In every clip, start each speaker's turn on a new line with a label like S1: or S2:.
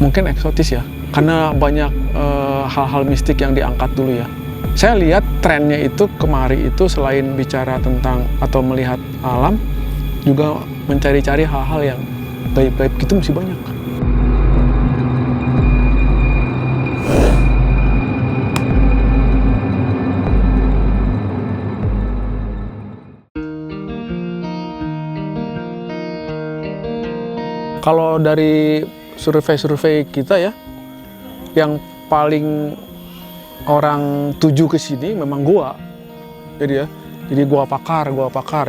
S1: Mungkin eksotis ya, karena banyak hal-hal mistik yang diangkat dulu ya. Saya lihat trennya itu kemari itu selain bicara tentang atau melihat alam, juga mencari-cari hal-hal yang gaib-gaib gitu masih banyak. Kalau dari survei-survei kita ya, yang paling orang tuju ke sini memang gua. Jadi gua pakar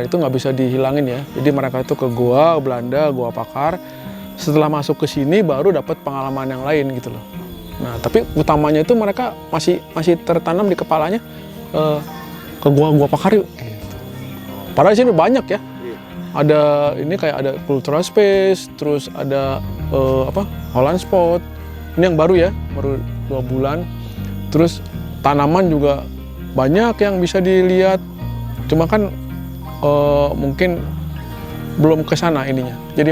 S1: itu nggak bisa dihilangin ya. Jadi mereka itu ke gua Belanda, gua pakar. Setelah masuk ke sini baru dapat pengalaman yang lain gitu loh. Nah, tapi utamanya itu mereka masih tertanam di kepalanya ke gua pakar yuk. Gitu. Padahal sini banyak ya. Ada ini kayak ada Cultural Space, terus ada Holland Spot. Ini yang baru ya, baru 2 bulan. Terus tanaman juga banyak yang bisa dilihat. Cuma kan mungkin belum ke sana ininya. Jadi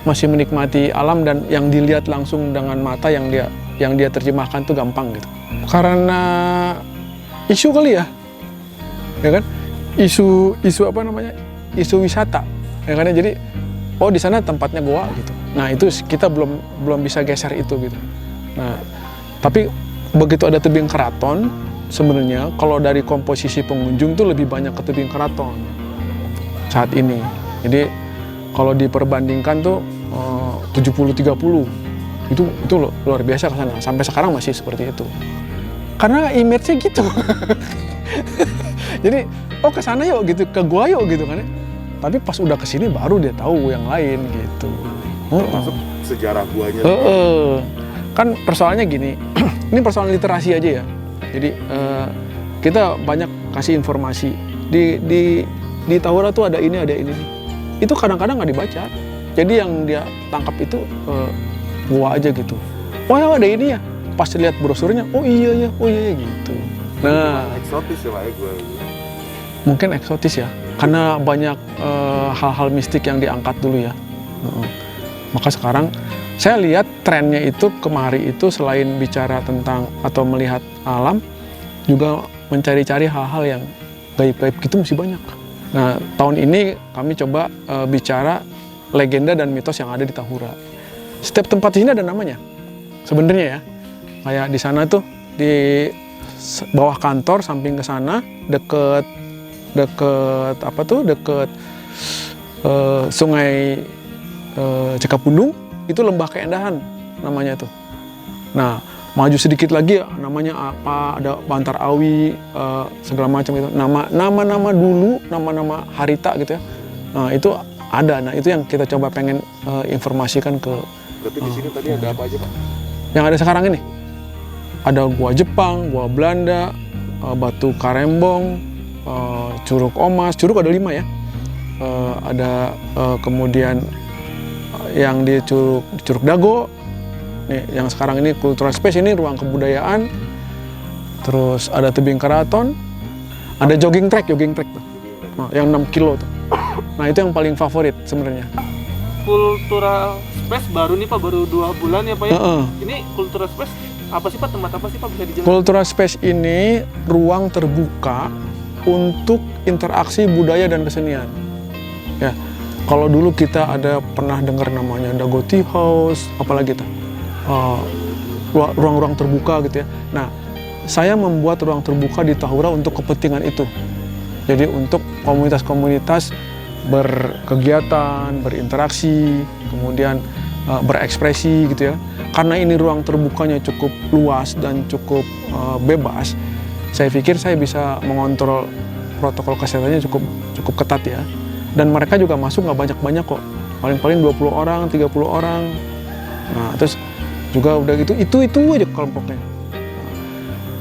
S1: masih menikmati alam dan yang dilihat langsung dengan mata yang dia terjemahkan tuh gampang gitu. Karena isu kali ya. Ya kan? Isu apa namanya? Isu wisata, ya kan? Jadi di sana tempatnya goa gitu. Nah itu kita belum bisa geser itu gitu. Nah tapi begitu ada tebing keraton, sebenarnya kalau dari komposisi pengunjung tuh lebih banyak ke tebing keraton saat ini. Jadi kalau diperbandingkan tuh 70-30 itu luar biasa ke sana. Sampai sekarang masih seperti itu. Karena image-nya gitu. Jadi ke sana yuk gitu, ke gua yuk gitu kan ya. Tapi pas udah kesini baru dia tahu yang lain gitu.
S2: Termasuk sejarah guanya.
S1: Kan persoalannya gini, ini persoalan literasi aja ya. Jadi kita banyak kasih informasi di Tahura tuh ada ini. Itu kadang-kadang nggak dibaca. Jadi yang dia tangkap itu gua aja gitu. Oh ya ada ini ya. Pas lihat brosurnya, oh iya gitu. Nah,
S2: eksotis ya Pak ya gua.
S1: Mungkin eksotis ya, karena banyak hal-hal mistik yang diangkat dulu ya. Maka sekarang saya lihat trennya itu kemari itu selain bicara tentang atau melihat alam, juga mencari-cari hal-hal yang gaib-gaib gitu masih banyak. Nah tahun ini kami coba bicara legenda dan mitos yang ada di Tahura. Setiap tempat di sini ada namanya sebenarnya ya. Kayak di sana tuh di bawah kantor samping ke sana deket sungai Cekapundung itu lembah keindahan namanya tuh. Nah maju sedikit lagi namanya apa, ada Bantar Awi segala macam itu nama-nama dulu, nama-nama harita gitu ya. Nah itu ada. Nah itu yang kita coba pengen informasikan ke.
S2: Berarti di sini tadi ada apa aja Pak?
S1: Yang ada sekarang ini ada gua Jepang, gua Belanda, Batu Karembong, Curug Omas, curug ada 5 ya. Ada kemudian yang di Curug Dago. Nih, yang sekarang ini Cultural Space, ini ruang kebudayaan. Terus ada tebing keraton, ada jogging track tuh. Nah, yang 6 kilo tuh. Nah, itu yang paling favorit sebenarnya.
S3: Cultural Space baru nih Pak, baru 2 bulan ya Pak ya. Ini Cultural Space apa sih Pak, tempat apa sih Pak, bisa dijelaskan?
S1: Cultural Space ini ruang terbuka untuk interaksi budaya dan kesenian. Ya, kalau dulu kita pernah dengar namanya Dago Tea House, apalagi tuh ruang-ruang terbuka gitu ya. Nah, saya membuat ruang terbuka di Tahura untuk kepentingan itu. Jadi untuk komunitas-komunitas berkegiatan, berinteraksi, kemudian berekspresi gitu ya. Karena ini ruang terbukanya cukup luas dan cukup bebas, saya pikir saya bisa mengontrol protokol kesehatannya cukup ketat ya. Dan mereka juga masuk nggak banyak-banyak kok. Paling-paling 20 orang, 30 orang. Nah, terus juga udah gitu, itu aja kelompoknya.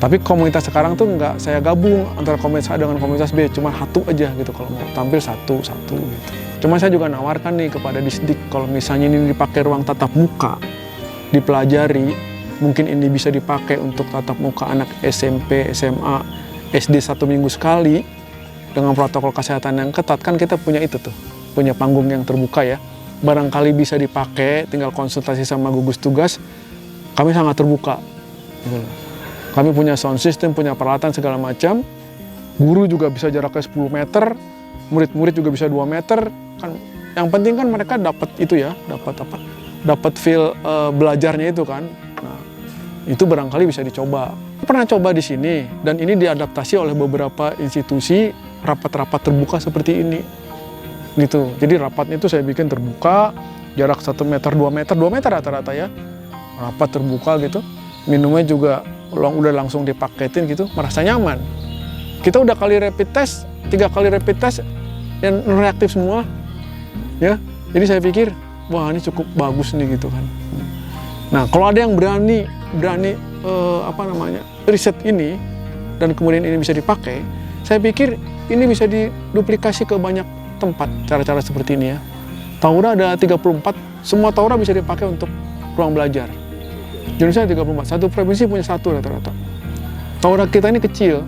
S1: Tapi komunitas sekarang tuh nggak saya gabung antara komunitas A dengan komunitas B, cuma satu aja gitu, kalau mau tampil satu gitu. Cuma saya juga nawarkan nih kepada Disdik, kalau misalnya ini dipakai ruang tatap muka, dipelajari, mungkin ini bisa dipakai untuk tatap muka anak SMP, SMA, SD 1 minggu sekali, dengan protokol kesehatan yang ketat. Kan kita punya itu tuh, punya panggung yang terbuka ya, barangkali bisa dipakai, tinggal konsultasi sama gugus tugas, kami sangat terbuka. Gitu loh. Kami punya sound system, punya peralatan segala macam. Guru juga bisa jaraknya 10 meter, murid-murid juga bisa 2 meter. Kan yang penting kan mereka dapat itu ya, dapat apa? Dapat feel belajarnya itu kan. Nah, itu barangkali bisa dicoba. Pernah coba di sini dan ini diadaptasi oleh beberapa institusi rapat-rapat terbuka seperti ini. Gitu. Jadi rapatnya itu saya bikin terbuka, jarak 1 meter, 2 meter, 2 meter rata-rata ya. Rapat terbuka gitu. Minumnya juga udah langsung dipaketin gitu, merasa nyaman. Kita udah kali rapid test, 3 kali rapid test yang reaktif semua. Ya. Jadi saya pikir, wah ini cukup bagus nih gitu kan. Nah, kalau ada yang berani riset ini dan kemudian ini bisa dipakai, saya pikir ini bisa diduplikasi ke banyak tempat cara-cara seperti ini ya. Tahura ada 34, semua Tahura bisa dipakai untuk ruang belajar. Di Indonesia 34, satu provinsi punya 1 rata-rata. Tahura kita ini kecil.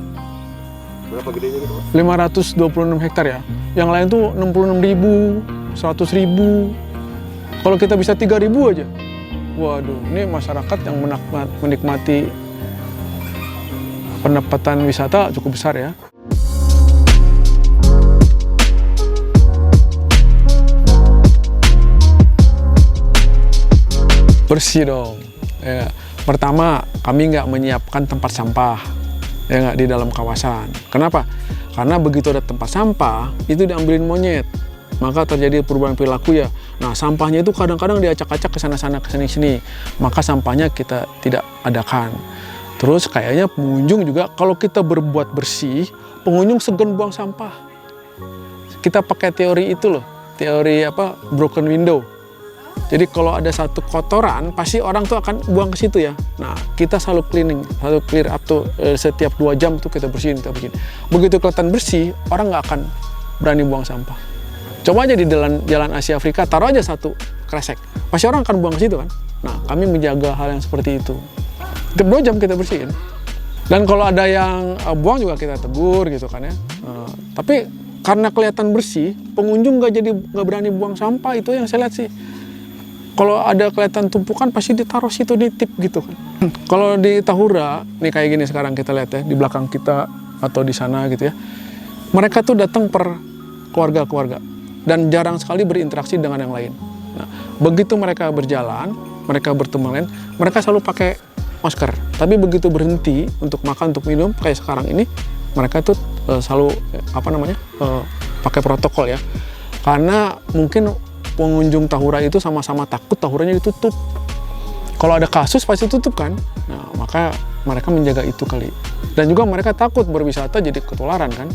S2: Berapa gedenya gitu, Pak?
S1: 526 hektar ya. Yang lain tuh 66.000, 100.000. Kalau kita bisa 3.000 aja. Waduh, ini masyarakat yang menikmati pendapatan wisata cukup besar ya. Bersih dong. Ya. Pertama, kami nggak menyiapkan tempat sampah ya nggak di dalam kawasan. Kenapa? Karena begitu ada tempat sampah, itu diambilin monyet. Maka terjadi perubahan perilaku ya. Nah, sampahnya itu kadang-kadang diacak-acak ke sana-sana, ke sini-sini. Maka sampahnya kita tidak adakan. Terus kayaknya pengunjung juga, kalau kita berbuat bersih, pengunjung segan buang sampah. Kita pakai teori itu loh, teori broken window. Jadi kalau ada satu kotoran, pasti orang tuh akan buang ke situ ya. Nah, kita selalu cleaning, selalu clear up tuh setiap 2 jam tuh kita bersihin, kita bersihin. Begitu kelihatan bersih, orang nggak akan berani buang sampah. Coba aja di jalan Asia Afrika, taruh aja 1 kresek. Pasti orang akan buang ke situ kan. Nah, kami menjaga hal yang seperti itu. Setiap 2 jam kita bersihin. Dan kalau ada yang buang juga kita tegur gitu kan ya. Tapi karena kelihatan bersih, pengunjung nggak berani buang sampah, itu yang saya lihat sih. Kalau ada kelihatan tumpukan pasti ditaruh situ, nitip gitu kan. Kalau di Tahura, nih kayak gini sekarang kita lihat ya, di belakang kita atau di sana gitu ya. Mereka tuh datang per keluarga-keluarga dan jarang sekali berinteraksi dengan yang lain. Nah, begitu mereka berjalan, mereka bertemu lain, mereka selalu pakai masker. Tapi begitu berhenti untuk makan, untuk minum, kayak sekarang ini, mereka tuh selalu pakai protokol ya. Karena mungkin pengunjung Tahura itu sama-sama takut Tahuranya ditutup. Kalau ada kasus pasti tutup kan. Nah, maka mereka menjaga itu kali. Dan juga mereka takut berwisata jadi ketularan kan.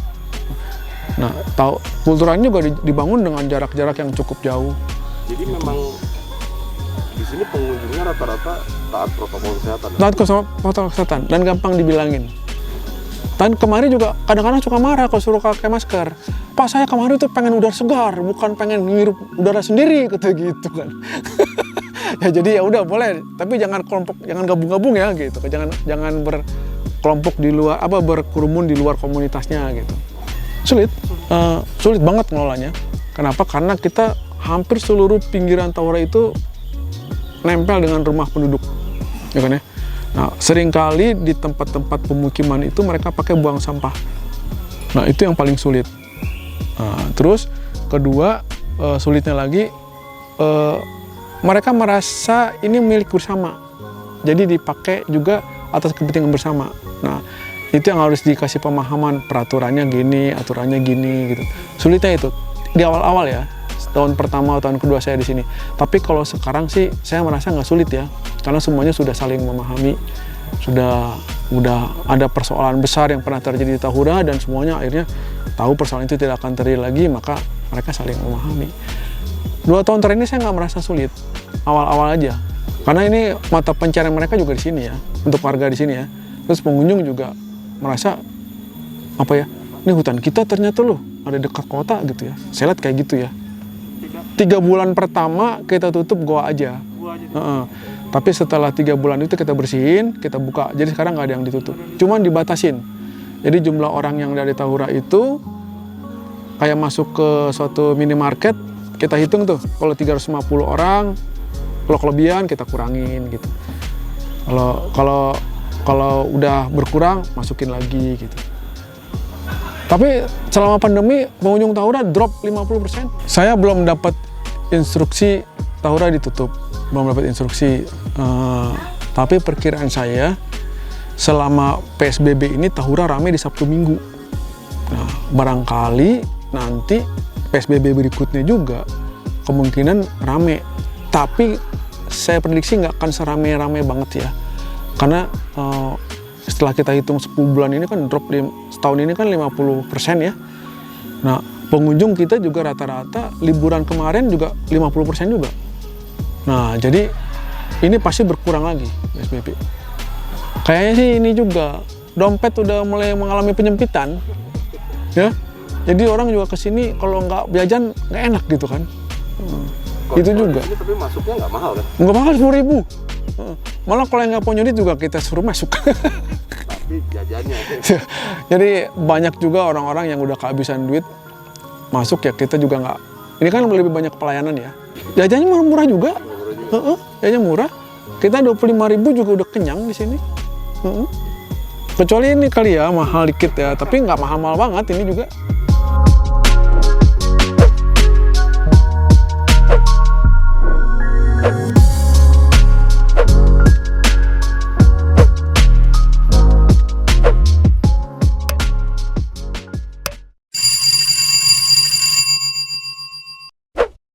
S1: Nah, kulturanya juga dibangun dengan jarak-jarak yang cukup jauh.
S2: Jadi memang di sini pengunjungnya rata-rata taat protokol kesehatan.
S1: Taat protokol kesehatan dan gampang dibilangin. Dan kemarin juga kadang-kadang suka marah kalau suruh pakai masker. Pak, saya kemarin tuh pengen udara segar, bukan pengen ngirup udara sendiri, kata gitu kan. Ya jadi ya udah boleh, tapi jangan gabung-gabung ya gitu. Jangan berkelompok di luar, berkerumun di luar komunitasnya gitu. Sulit banget ngelolanya. Kenapa? Karena kita hampir seluruh pinggiran Tahura itu nempel dengan rumah penduduk, ya kan ya. Nah, seringkali di tempat-tempat pemukiman itu mereka pakai buang sampah. Nah, itu yang paling sulit. Terus kedua, sulitnya lagi, mereka merasa ini milik bersama. Jadi dipakai juga atas kepentingan bersama. Nah, itu yang harus dikasih pemahaman, peraturannya gini, aturannya gini gitu. Sulitnya itu di awal-awal ya, tahun pertama atau tahun kedua saya di sini. Tapi kalau sekarang sih saya merasa nggak sulit ya, karena semuanya sudah saling memahami, udah ada persoalan besar yang pernah terjadi di Tahura dan semuanya akhirnya tahu persoalan itu tidak akan terjadi lagi, maka mereka saling memahami. 2 tahun terakhir ini saya nggak merasa sulit, awal-awal aja, karena ini mata pencarian mereka juga di sini ya, untuk warga di sini ya. Terus pengunjung juga merasa ini hutan kita ternyata loh ada dekat kota gitu ya. Saya lihat kayak gitu ya. 3 bulan pertama kita tutup goa aja. Tapi setelah 3 bulan itu kita bersihin, kita buka. Jadi sekarang nggak ada yang ditutup. Cuman dibatasin. Jadi jumlah orang yang dari Tahura itu kayak masuk ke suatu minimarket, kita hitung tuh, kalau 350 orang, kalau kelebihan kita kurangin gitu. Kalau udah berkurang masukin lagi gitu. Tapi selama pandemi pengunjung Tahura drop 50%. Saya belum dapat instruksi Tahura ditutup, belum dapat instruksi. Tapi perkiraan saya selama PSBB ini Tahura rame di Sabtu Minggu. Nah, barangkali nanti PSBB berikutnya juga kemungkinan rame. Tapi saya prediksi nggak akan serame-rame banget ya. Karena setelah kita hitung 10 bulan ini kan drop setahun ini kan 50% ya. Nah, pengunjung kita juga rata-rata liburan kemarin juga 50% juga. Nah, jadi ini pasti berkurang lagi PSBB. Kayaknya sih ini juga dompet udah mulai mengalami penyempitan. Ya. Jadi orang juga kesini kalau nggak jajan nggak enak gitu kan. Itu juga.
S2: Ini tapi masuknya nggak mahal kan?
S1: Nggak mahal 10.000. Malah kalau yang nggak punya duit juga kita suruh masuk.
S2: Tapi jajannya.
S1: Jadi banyak juga orang-orang yang udah kehabisan duit masuk ya kita juga nggak. Ini kan lebih banyak pelayanan ya. Jajannya murah-murah juga. Jajannya murah. Kita 25.000 juga udah kenyang di sini. Kecuali ini kali ya mahal dikit ya, tapi nggak mahal-mahal banget ini juga.